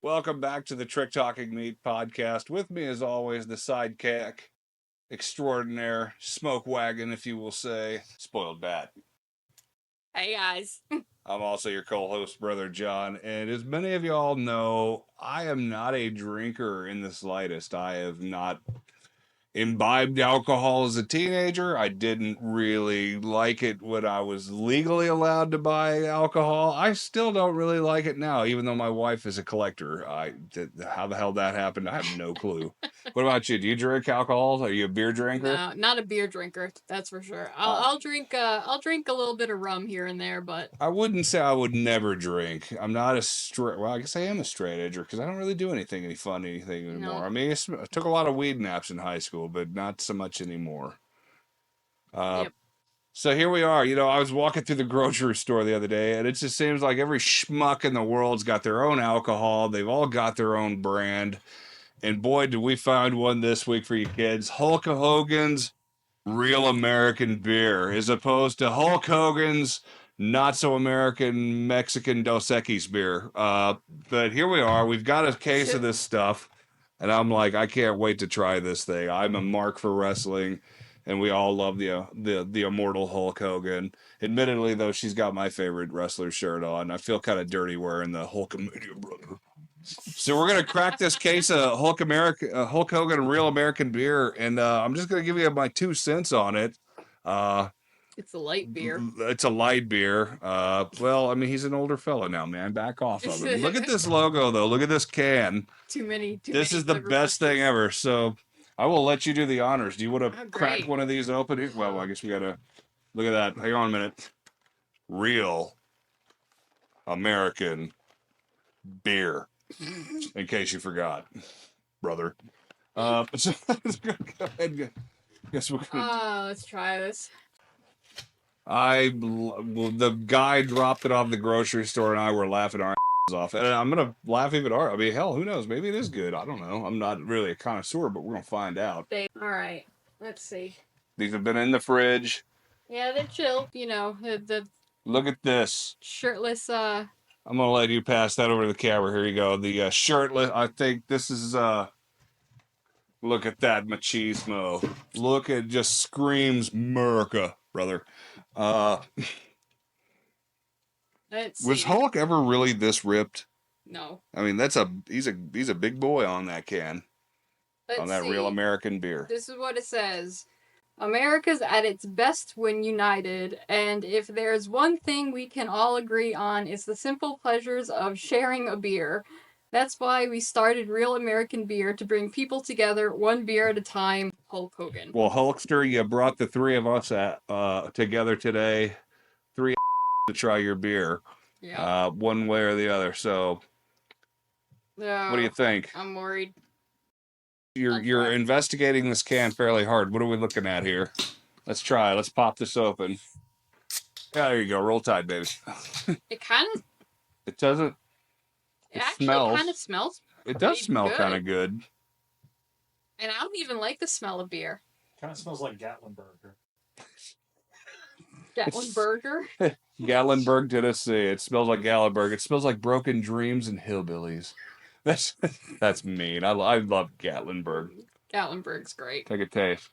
Welcome back to the Trick Talking Meat podcast. With me, as always, the sidekick extraordinaire, smoke wagon, if you will say, Spoiled Bat. Hey, guys. I'm also your co-host, Brother John, and as many of y'all know, I am not a drinker in the slightest. I have not imbibed alcohol as a teenager. I didn't really like it when I was legally allowed to buy alcohol. I still don't really like it now, even though my wife is a collector. How the hell that happened, I have no clue. What about you? Do you drink alcohol? Are you a beer drinker? No, not a beer drinker. That's for sure. I'll drink a little bit of rum here and there, but I wouldn't say I would never drink. I'm not a straight. Well, I guess I am a straight edger because I don't really do anything anymore. No. I mean, I took a lot of weed naps in high school, but not so much anymore. Yep. So here we are. You know, I was walking through the grocery store the other day, and it just seems like every schmuck in the world's got their own alcohol. They've all got their own brand. And boy, did we find one this week for you kids. Hulk Hogan's Real American Beer, as opposed to Hulk Hogan's not so American Mexican Dos Equis beer. But here we are. We've got a case of this stuff. And I'm like, I can't wait to try this thing. I'm a mark for wrestling. And we all love the immortal Hulk Hogan. Admittedly, though, she's got my favorite wrestler shirt on. I feel kind of dirty wearing the Hulkamania brother. So we're gonna crack this case of Hulk Hogan Real American Beer, and I'm just gonna give you my 2 cents on it. It's a light beer. It's a light beer. Well, I mean, he's an older fella now, man. Back off of him. Look at this logo, though. Look at this can. This is the best thing ever. So I will let you do the honors. Do you want to crack one of these open? Well, I guess we gotta look at that. Hang on a minute. Real American Beer. In case you forgot, brother. So go ahead. Guess we're gonna. Let's try this. The guy dropped it off the grocery store, and I were laughing our asses off. And I'm gonna laugh even harder. I mean, hell, who knows? Maybe it is good. I don't know. I'm not really a connoisseur, but we're gonna find out. All right. Let's see. These have been in the fridge. Yeah, they're chilled. You know, the Look at this. shirtless. I'm gonna let you pass that over to the camera. Here you go. The shirtless. I think this is. Look at that machismo. Look, it just screams America, brother. Was Hulk ever really this ripped? No. I mean, he's a big boy on that can. On that Real American Beer. This is what it says. America's at its best when united, and if there's one thing we can all agree on, it's the simple pleasures of sharing a beer. That's why we started Real American Beer, to bring people together, one beer at a time. Hulk Hogan. Well, Hulkster, you brought the three of us together today. 3 to try your beer. Yeah. One way or the other. So, what do you think? I'm worried. You're investigating this can fairly hard. What are we looking at here? Let's try. Let's pop this open. Yeah, there you go. Roll Tide, baby. It kind of. It doesn't. It actually kind of smells. It does smell kind of good. And I don't even like the smell of beer. Kind of smells like Gatlinburger. Gatlinburger? Gatlinburg, Tennessee. It smells like Gatlinburg. It smells like broken dreams and hillbillies. That's mean. I love Gatlinburg. Gatlinburg's great. Take a taste.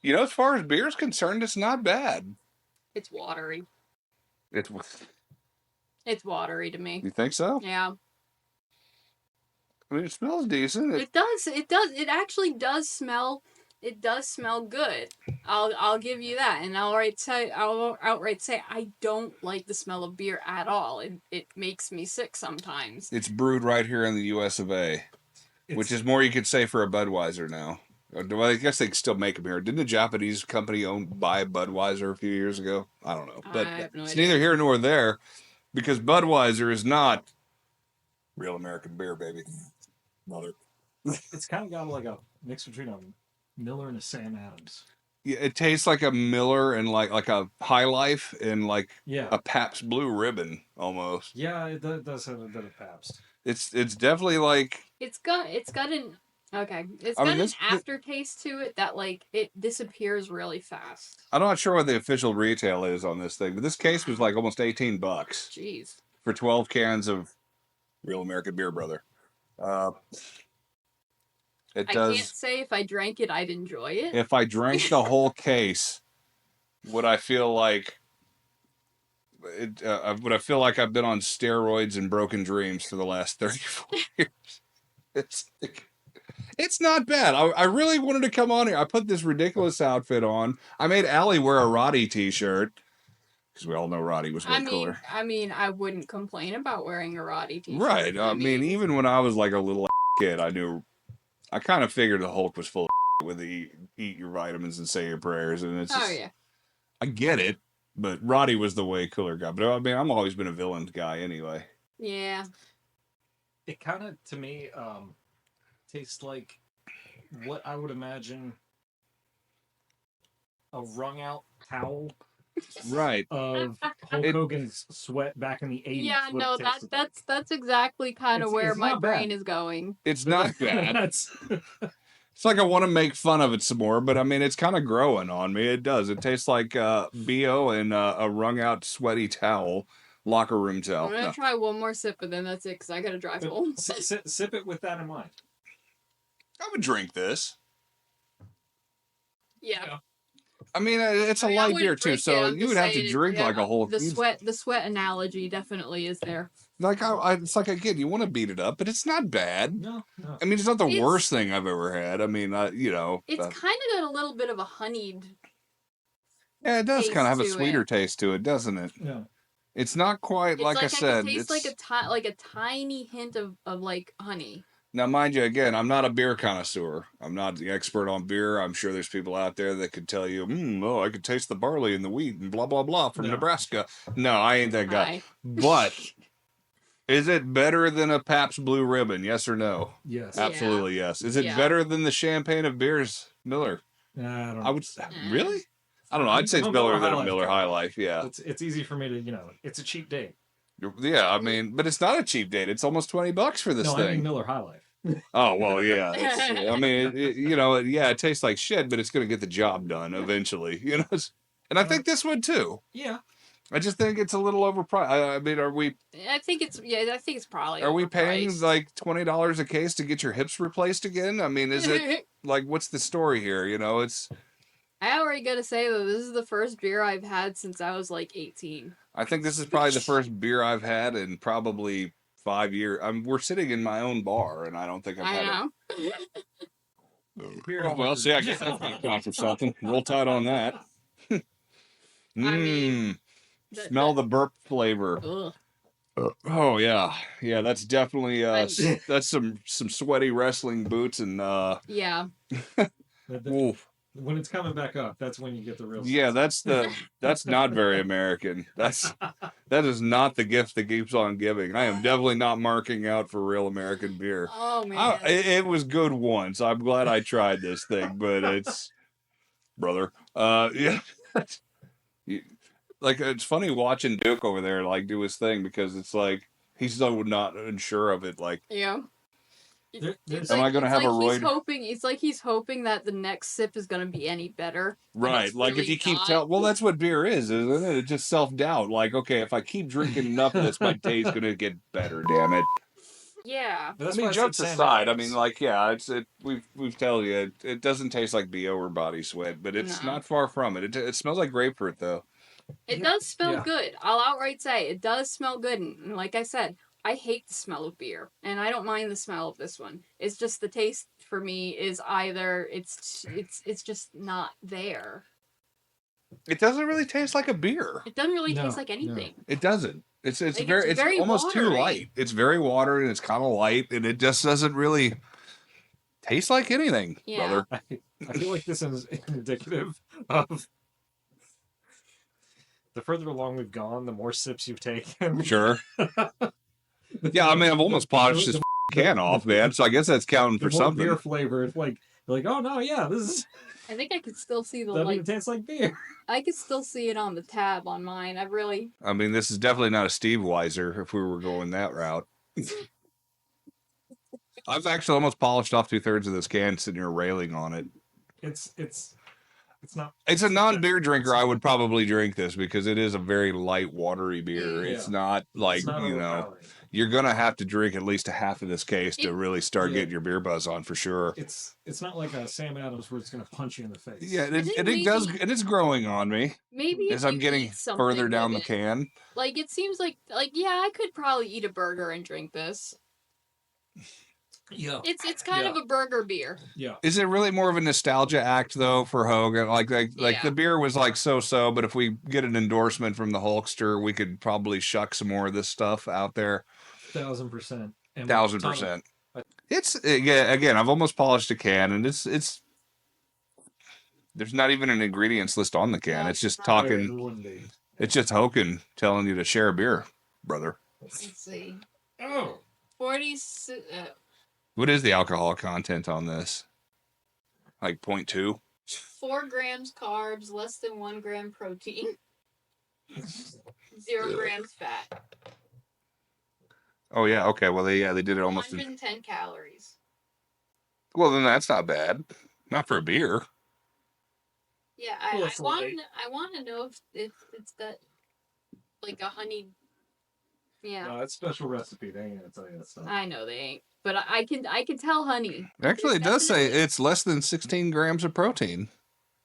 You know, as far as beer is concerned, it's not bad. It's watery. It's watery to me. You think so? Yeah. I mean, it smells decent. It does. It actually does smell. It does smell good. I'll give you that, and I'll outright say I don't like the smell of beer at all. It makes me sick sometimes. It's brewed right here in the U.S. of A., which is more you could say for a Budweiser now. Well, I guess they can still make them here. Didn't a Japanese company buy Budweiser a few years ago? I don't know, but it's neither here nor there, because Budweiser is not Real American Beer, baby. Mother. It's kind of got like a mix between a Miller and a Sam Adams. Yeah, it tastes like a Miller and like a High Life and like a Pabst Blue Ribbon almost. Yeah, it does have a bit of Pabst. It's definitely like it's got an Okay. It's I got mean, an aftertaste to it that, like, it disappears really fast. I'm not sure what the official retail is on this thing, but this case was like almost $18 Jeez. for 12 cans of Real American Beer, brother. It I does. can't say if I drank it, I'd enjoy it. If I drank the whole case, would I feel like would I feel like I've been on steroids and broken dreams for the last 34 years? It's not bad. I really wanted to come on here. I put this ridiculous outfit on. I made Allie wear a Roddy t-shirt because we all know Roddy was way cooler. I mean, I wouldn't complain about wearing a Roddy t-shirt. Right. I mean, even when I was like a little kid, I kind of figured the Hulk was full of with the eat your vitamins and say your prayers, and it's just, yeah. I get it, but Roddy was the way cooler guy. But I mean, I've always been a villain guy anyway. Yeah. It kind of, to me, tastes like what I would imagine a wrung out towel. Right. Of Hulk Hogan's sweat back in the 80s. Yeah, no, that's exactly kind of where my brain is going. It's not bad. It's like I want to make fun of it some more, but I mean, it's kind of growing on me. It does. It tastes like BO and a wrung out sweaty towel, locker room towel. I'm going to try one more sip, but then that's it, because I got to drive home. Sip it with that in mind. I would drink this. Yeah. I mean, it's a light beer too, so you would have to drink like a whole. The sweat analogy definitely is there. Like it's like again, you want to beat it up, but it's not bad. No. I mean, it's not the worst thing I've ever had. I mean, you know, it's kind of got a little bit of a honeyed. Yeah, it does kind of have a sweeter taste to it, doesn't it? Yeah. It's not quite like I said. It tastes like a tiny hint of like honey. Now, mind you, again, I'm not a beer connoisseur. I'm not the expert on beer. I'm sure there's people out there that could tell you, I could taste the barley and the wheat and blah, blah, blah from Nebraska. No, I ain't that guy. But is it better than a Pabst Blue Ribbon? Yes or no? Yes. Absolutely yes. Is it better than the champagne of beers, Miller? I don't know. I would really? I don't know. I'd say it's better than a Miller High Life. Yeah. It's easy for me to, it's a cheap date. Yeah, I mean, but it's not a cheap date. It's almost $20 for this thing. I mean Miller High Life. Oh, well, yeah. I mean, it tastes like shit, but it's going to get the job done eventually, And I think this would too. Yeah. I just think it's a little overpriced. I mean, are we? I think it's probably. Are we paying like $20 a case to get your hips replaced again? I mean, is it like what's the story here? It's. I already gotta say though, this is the first beer I've had since I was like 18. I think this is probably the first beer I've had in probably 5 years. We're sitting in my own bar, and I don't think I've had it. Oh, well, see, I guess that's not for something. Roll Tide on that. Smell the burp flavor. Oh yeah, that's definitely that's some sweaty wrestling boots and yeah. Oof. When it's coming back up, that's when you get the real. Yeah, that's not very American. That is not the gift that keeps on giving. I am definitely not marking out for real American beer. Oh man, it was good once. I'm glad I tried this thing, but it's brother. Yeah, like it's funny watching Duke over there like do his thing because it's like he's so not unsure of it. Like yeah. Am I going to have a roid? He's hoping that the next sip is going to be any better. Right. Like really if you keep telling, well, that's what beer is, isn't it? It's just self-doubt. Like, okay, if I keep drinking enough of this, my day's going to get better, damn it. Yeah. I mean, jokes aside, I mean, like, yeah, we've told you, it doesn't taste like BO or body sweat, but it's not far from it. It smells like grapefruit, though. It does smell good. I'll outright say it does smell good. And like I said, I hate the smell of beer, and I don't mind the smell of this one. It's just the taste for me is either it's just not there. It doesn't really taste like a beer. It doesn't really taste like anything. No. It doesn't. It's very almost watery. Too light. It's very watery and it's kind of light, and it just doesn't really taste like anything, brother. I feel like this is indicative of the further along we've gone, the more sips you've taken. Sure. Yeah, I mean, I've almost polished this can off, man. So I guess that's counting for something. Beer flavor. It's like you're like, oh no, yeah, this is. I think I could still see the doesn't even taste like beer. I could still see it on the tab on mine. I mean, this is definitely not a Steve Weiser if we were going that route. I've actually almost polished off 2/3 of this can, sitting here railing on it. It's not. It's a non-beer drinker. I would probably drink this because it is a very light, watery beer. Yeah. It's not like, It's not overpowering. you're going to have to drink at least a half of this case to really start getting your beer buzz on for sure. It's not like a Sam Adams where it's going to punch you in the face. Yeah, it does. It is growing on me Maybe as I'm getting further down the can. Like, it seems like, yeah, I could probably eat a burger and drink this. Yeah. It's kind of a burger beer. Yeah. Is it really more of a nostalgia act though for Hogan? Like the beer was like so, but if we get an endorsement from the Hulkster, we could probably shuck some more of this stuff out there. 1,000%. 1,000%. It's again, I've almost polished a can, and it's there's not even an ingredients list on the can. It's just talking. It's just Hogan telling you to share a beer, brother. Let's see. Oh. 40. What is the alcohol content on this? Like 0.2? 4 grams carbs, less than 1 gram protein. 0 grams fat. Oh yeah, okay. Well, they did it almost. 110 calories. Well, then that's not bad. Not for a beer. Yeah, I want to know if it's got like a honey. Yeah. No, it's special recipe. They ain't gonna tell you that stuff. I know they ain't, but I can tell honey. Actually, it does say it's less than 16 grams of protein.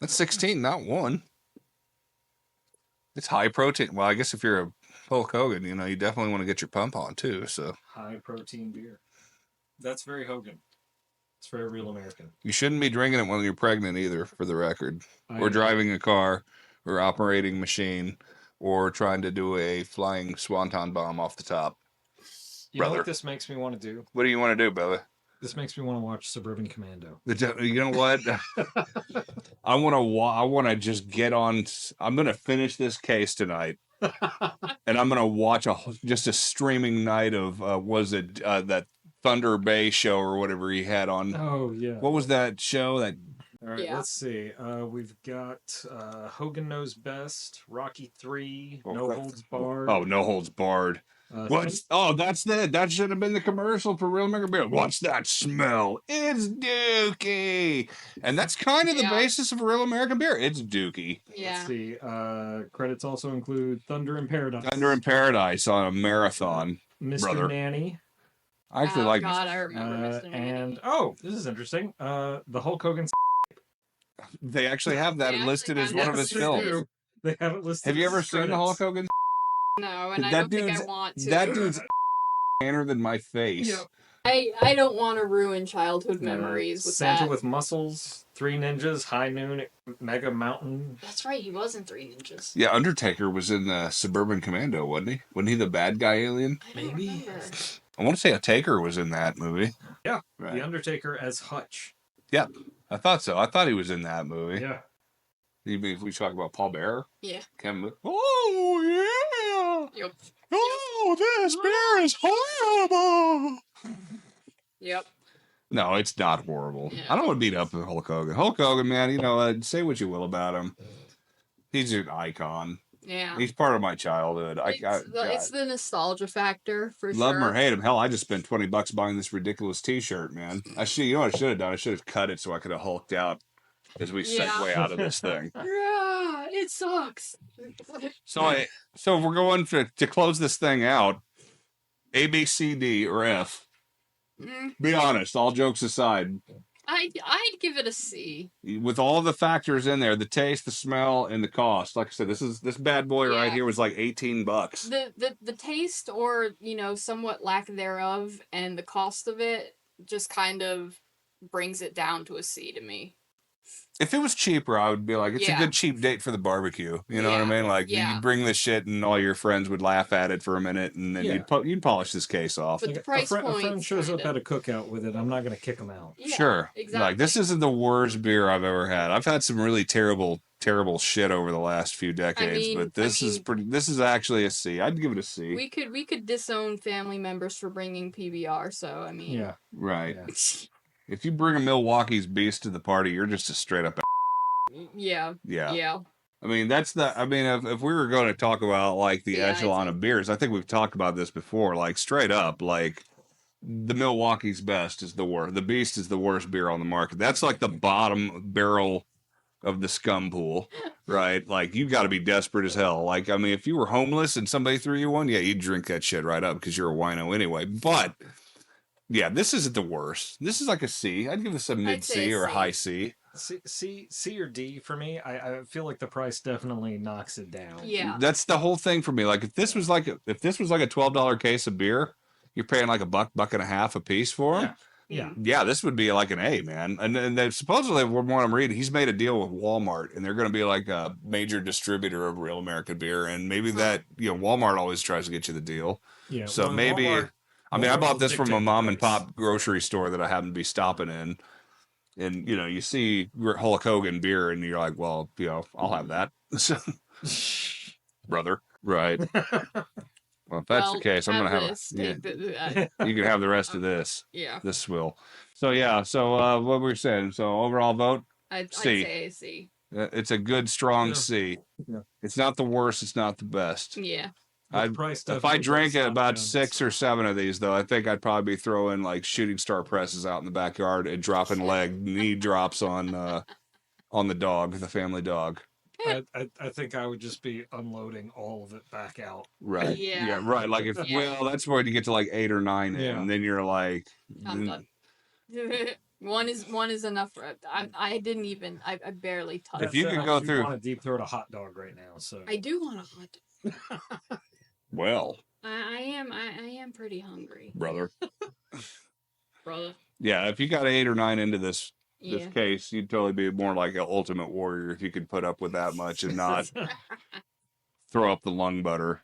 That's 16, not 1. It's high protein. Well, I guess if you're a Hulk Hogan, you definitely want to get your pump on too. So high protein beer. That's very Hogan. It's very real American. You shouldn't be drinking it when you're pregnant either, for the record. Or driving a car, or operating a machine, or trying to do a flying swanton bomb off the top. You know what this makes me want to do? What do you want to do, Bella? This makes me want to watch Suburban Commando. You know what? I want to just get on. I'm going to finish this case tonight. And I'm going to watch just a streaming night of, that Thunder Bay show or whatever he had on. Oh, yeah. What was that show? All right, let's see. We've got Hogan Knows Best, Rocky 3, No Holds Barred. Oh, No Holds Barred. That's it. That should have been the commercial for Real American Beer. What's that smell? It's Dookie. And that's kind of the basis of Real American Beer. It's Dookie. Yeah. Let's see. Credits also include Thunder in Paradise. Thunder in Paradise on a marathon. Mr. Nanny. I actually like God, I remember Mr. Nanny. And, this is interesting. The Hulk Hogan. They actually have that listed as one of his films. They have it listed. Have you ever seen the Hulk Hogan? No, and I don't think I want to. That dude's tanner than my face. Yep. I don't want to ruin childhood memories with Santa that. with Muscles, 3 Ninjas, High Noon, Mega Mountain. That's right, he was in 3 Ninjas. Yeah, Undertaker was in Suburban Commando, wasn't he? Wasn't he the bad guy alien? Maybe. I want to say a Taker was in that movie. Yeah, right. The Undertaker as Hutch. Yep, I thought so. I thought he was in that movie. Yeah. If we talk about Paul Bearer? Yeah. Oh, yeah! Yep. Oh, this beer is horrible! Yep. No, it's not horrible. Yeah. I don't want to beat up Hulk Hogan. Hulk Hogan, man, say what you will about him. He's an icon. Yeah. He's part of my childhood. It's the nostalgia factor, for Love sure. him or hate him. Hell, I just spent $20 buying this ridiculous T-shirt, man. You know what I should have done? I should have cut it so I could have hulked out as we segue out of this thing. Yeah, it sucks. So if we're going to close this thing out, A, B, C, D, or F. Be honest, all jokes aside. I'd give it a C. With all the factors in there, the taste, the smell, and the cost. Like I said, this bad boy right here was like $18. The taste, or somewhat lack thereof, and the cost of it just kind of brings it down to a C to me. If it was cheaper, I would be like, it's a good cheap date for the barbecue. You know what I mean? Like, you bring this shit and all your friends would laugh at it for a minute, and then you'd polish this case off. But the price point. A friend shows up at a cookout with it. I'm not going to kick them out. Yeah, sure. Exactly. Like, this isn't the worst beer I've ever had. I've had some really terrible shit over the last few decades, but this is actually a C. I'd give it a C. We could disown family members for bringing PBR, so I mean. Yeah. Right. Yeah. If you bring a Milwaukee's Beast to the party, you're just a straight up. Yeah. I mean, if we were going to talk about like the echelon of beers, I think we've talked about this before. Like straight up, like the Milwaukee's Best is the worst. The Beast is the worst beer on the market. That's like the bottom barrel of the scum pool, right? Like, you got to be desperate as hell. Like, I mean, if you were homeless and somebody threw you one, yeah, you'd drink that shit right up because you're a wino anyway. But yeah, this isn't the worst. This is like a C. I'd give this a mid C or a high C. C or D for me. I feel like the price definitely knocks it down. Yeah. That's the whole thing for me. Like, if this was like a $12 case of beer, you're paying like $1.50 a piece for them. Yeah, this would be like an A, man. And then supposedly, from what I'm reading, he's made a deal with Walmart, and they're going to be like a major distributor of Real American beer. And maybe that, Walmart always tries to get you the deal. Yeah. So maybe, I bought this from a mom and pop grocery store that I happen to be stopping in. And, you see Hulk Hogan beer, and you're like, well, I'll have that. Brother. Right. Well, if that's the case, I'm going to have you can have the rest of this. Yeah. This swill. So, yeah. So, what were we saying? So, overall vote? I'd say a C. It's a good, strong C. Yeah. It's not the worst. It's not the best. Yeah. If I drank about 6 or 7 of these, though, I think I'd probably be throwing like shooting star presses out in the backyard and dropping knee drops on the dog, the family dog. I think I would just be unloading all of it back out. Right. Yeah. Right. Like well, that's where you get to like 8 or 9 in, and then you're like, I'm done. One is enough for. I didn't even. I barely touched. If you can go through. I want to deep throat a hot dog right now. So I do want a hot dog. Well, I am pretty hungry, brother. Brother. Yeah, if you got 8 or 9 into this case, you'd totally be more like an ultimate warrior if you could put up with that much and not throw up the lung butter,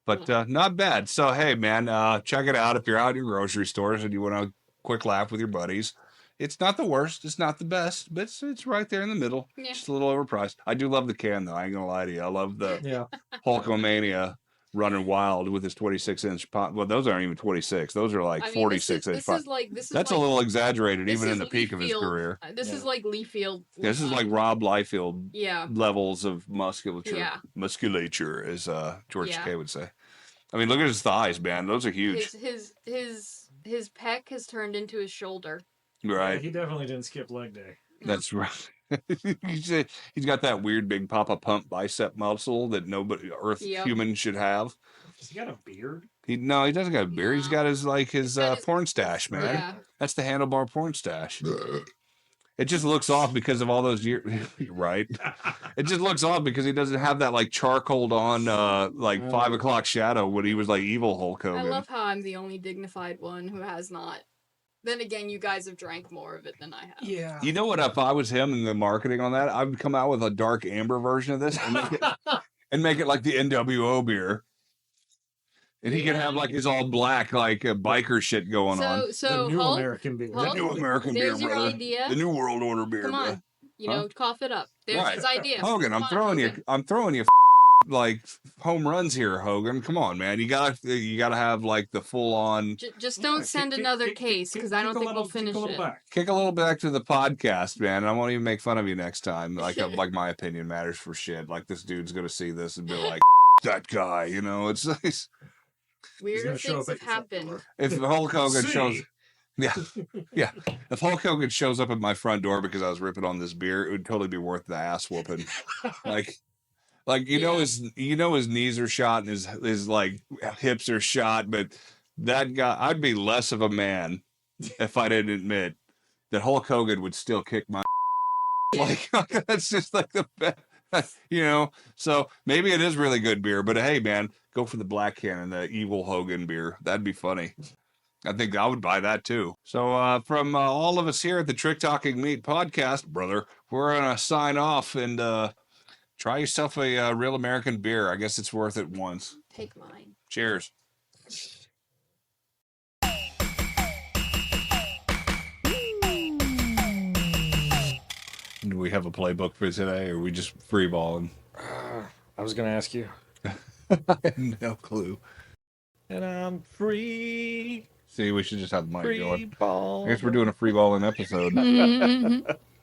But not bad. So, hey, man, check it out if you're out at your grocery stores and you want a quick laugh with your buddies. It's not the worst. It's not the best, but it's right there in the middle. Yeah. Just a little overpriced. I do love the can, though. I ain't going to lie to you. I love the Hulkamania running wild with his 26-inch pot. Well, those aren't even 26. Those are like 46-inch pot. That's a little exaggerated, even in the peak of his career. This is like Leafield. This is like Rob Liefeld levels of musculature. Yeah. Musculature, as George K would say. I mean, look at his thighs, man. Those are huge. His pec has turned into his shoulder. Right. Yeah, he definitely didn't skip leg day. That's right. He's got that weird big Papa Pump bicep muscle that nobody human should have. Has he got a beard? He doesn't got a beard. He's got his porn stash, man. Yeah. That's the handlebar porn stash. It just looks off because of all those years. Right. It just looks off because he doesn't have that like charcoaled on 5 o'clock shadow when he was like evil Hulk Hogan. I love how I'm the only dignified one who has not. Then again, you guys have drank more of it than I have. Yeah. You know what? If I was him and the marketing on that, I would come out with a dark amber version of this and make it like the NWO beer. And he could have like his all black, like biker shit going on. So the new American beer. The new American beer, brother. Your idea. The new world order beer, come on. Bro. Cough it up. There's his idea. Hogan, I'm throwing you like home runs here, Hogan. Come on, man. You gotta have like the full on. Just don't send another case because I don't think we'll finish it. Kick a little back to the podcast, man. I won't even make fun of you next time. Like my opinion matters for shit. Like this dude's gonna see this and be like, that guy. It's nice. Weird things have happened. If Hulk Hogan shows. Yeah. If Hulk Hogan shows up at my front door because I was ripping on this beer, it would totally be worth the ass whooping. His knees are shot and his like hips are shot, but that guy, I'd be less of a man if I didn't admit that Hulk Hogan would still kick my like that's just like the best, So maybe it is really good beer, but hey, man, go for the black can and the evil Hogan beer. That'd be funny. I think I would buy that too. So from all of us here at the Trick Talking Meat podcast, brother, we're gonna sign off and try yourself a real American beer. I guess it's worth it once. Take mine. Cheers. Do we have a playbook for today, or are we just freeballing? I was going to ask you. I have no clue. And I'm free. See, we should just have the mic going. Ball. I guess we're doing a free balling episode.